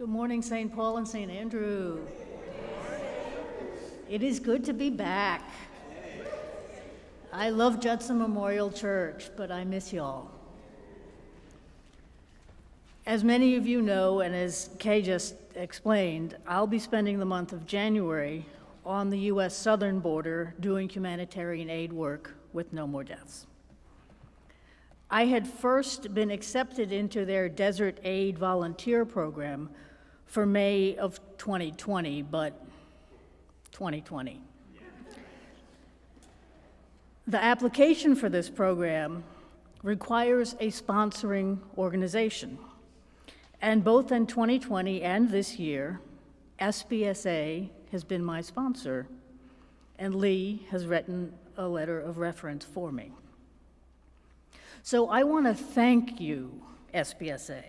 Good morning, St. Paul and St. Andrew. It is good to be back. I love Judson Memorial Church, but I miss y'all. As many of you know, and as Kay just explained, I'll be spending the month of January on the U.S. southern border doing humanitarian aid work with No More Deaths. I had first been accepted into their Desert Aid volunteer program for May of 2020, but 2020. The application for this program requires a sponsoring organization. And both in 2020 and this year, SBSA has been my sponsor, and Lee has written a letter of reference for me. So I want to thank you, SBSA,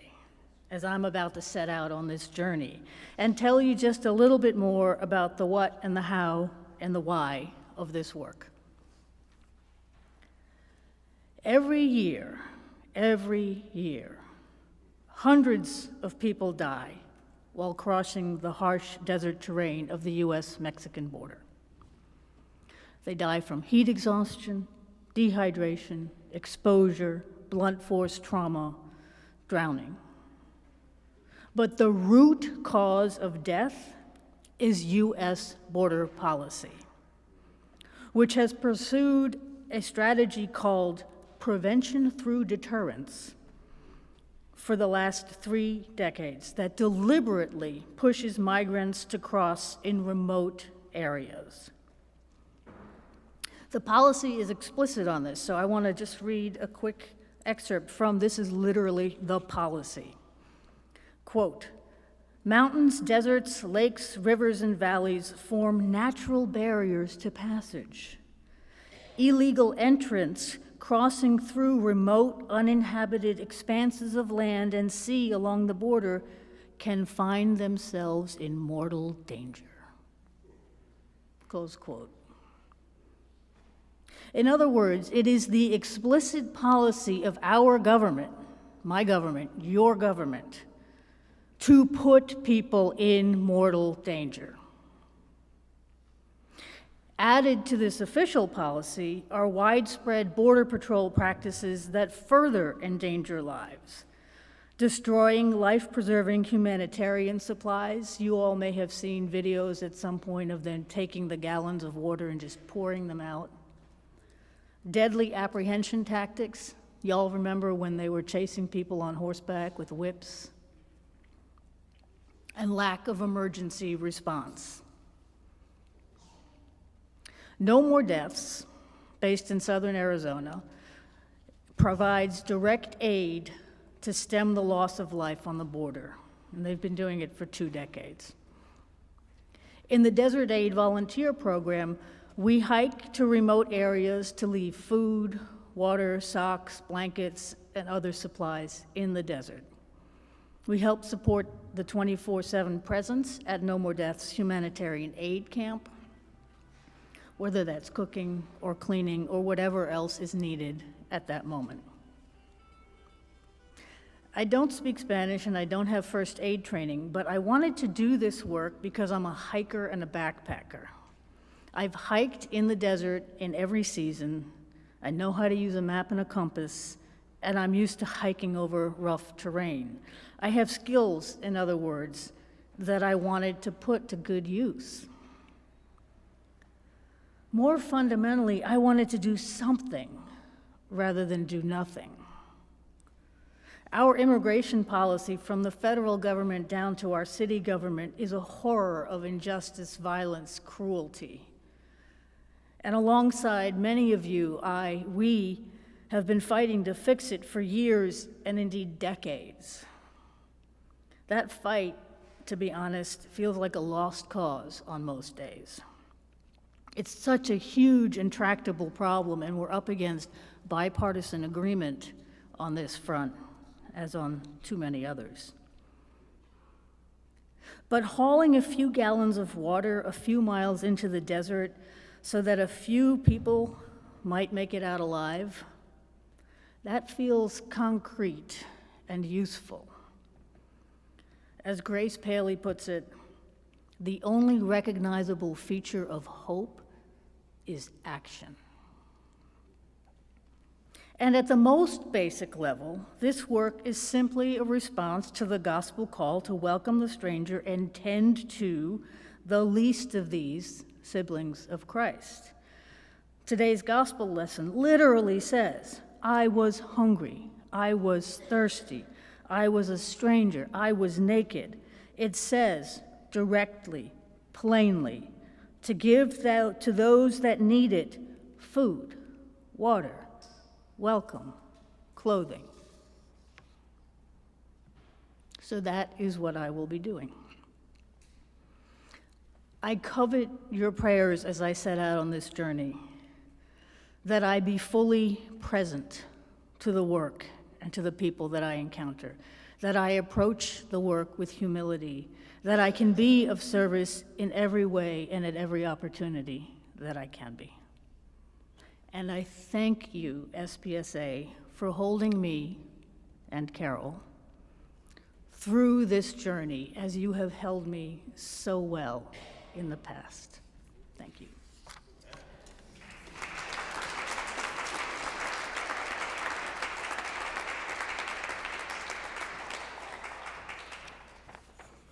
as I'm about to set out on this journey and tell you just a little bit more about the what and the how and the why of this work. Every year, hundreds of people die while crossing the harsh desert terrain of the US-Mexican border. They die from heat exhaustion, dehydration, exposure, blunt force trauma, drowning. But the root cause of death is US border policy, which has pursued a strategy called prevention through deterrence for the last 3 decades that deliberately pushes migrants to cross in remote areas. The policy is explicit on this, so I want to just read a quick excerpt from this is literally the policy. Quote, "Mountains, deserts, lakes, rivers, and valleys form natural barriers to passage. Illegal entrants crossing through remote, uninhabited expanses of land and sea along the border can find themselves in mortal danger." Close quote. In other words, it is the explicit policy of our government, my government, your government, to put people in mortal danger. Added to this official policy are widespread border patrol practices that further endanger lives, destroying life-preserving humanitarian supplies. You all may have seen videos at some point of them taking the gallons of water and just pouring them out. Deadly apprehension tactics. Y'all remember when they were chasing people on horseback with whips? And lack of emergency response. No More Deaths, based in southern Arizona, provides direct aid to stem the loss of life on the border, and they've been doing it for 2 decades. In the Desert Aid volunteer program, we hike to remote areas to leave food, water, socks, blankets, and other supplies in the desert. We help support the 24/7 presence at No More Deaths humanitarian aid camp, whether that's cooking or cleaning or whatever else is needed at that moment. I don't speak Spanish and I don't have first aid training, but I wanted to do this work because I'm a hiker and a backpacker. I've hiked in the desert in every season. I know how to use a map and a compass, and I'm used to hiking over rough terrain. I have skills, in other words, that I wanted to put to good use. More fundamentally, I wanted to do something rather than do nothing. Our immigration policy from the federal government down to our city government is a horror of injustice, violence, cruelty. And alongside many of you, we have been fighting to fix it for years and indeed decades. That fight, to be honest, feels like a lost cause on most days. It's such a huge, intractable problem, and we're up against bipartisan agreement on this front, as on too many others. But hauling a few gallons of water a few miles into the desert so that a few people might make it out alive, that feels concrete and useful. As Grace Paley puts it, the only recognizable feature of hope is action. And at the most basic level, this work is simply a response to the gospel call to welcome the stranger and tend to the least of these siblings of Christ. Today's gospel lesson literally says, I was hungry, I was thirsty, I was a stranger, I was naked. It says directly, plainly, to give to those that need it food, water, welcome, clothing. So that is what I will be doing. I covet your prayers as I set out on this journey, that I be fully present to the work and to the people that I encounter, that I approach the work with humility, that I can be of service in every way and at every opportunity that I can be. And I thank you, SPSA, for holding me and Carol through this journey as you have held me so well in the past. Thank you.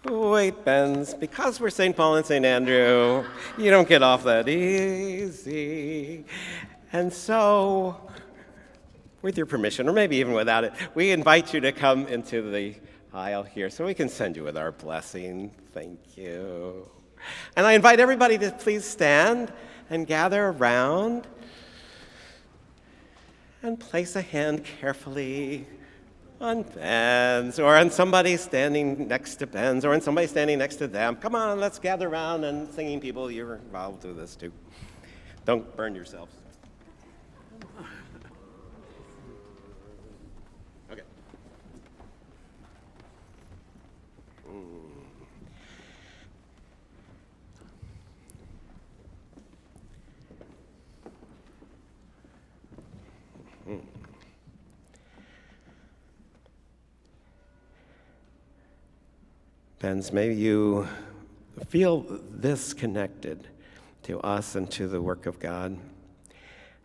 Wait, Benz, because we're St. Paul and St. Andrew, you don't get off that easy. And so, with your permission, or maybe even without it, we invite you to come into the aisle here so we can send you with our blessing. Thank you. And I invite everybody to please stand and gather around and place a hand carefully on Benz, or on somebody standing next to Benz, or on somebody standing next to them. Come on, let's gather around, and singing people, you're involved with this too. Don't burn yourselves. Okay. Benz, may you feel this connected to us and to the work of God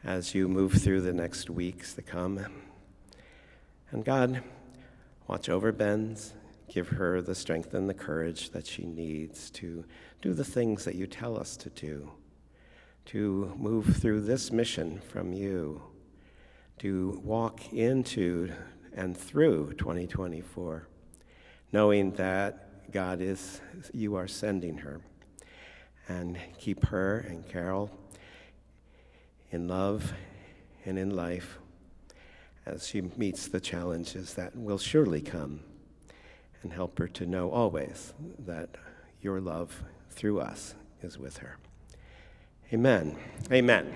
as you move through the next weeks to come. And God, watch over Benz, give her the strength and the courage that she needs to do the things that you tell us to do, to move through this mission from you, to walk into and through 2024, knowing that God you are sending her. And keep her and Carol in love and in life as she meets the challenges that will surely come, and help her to know always that your love through us is with her. Amen. Amen.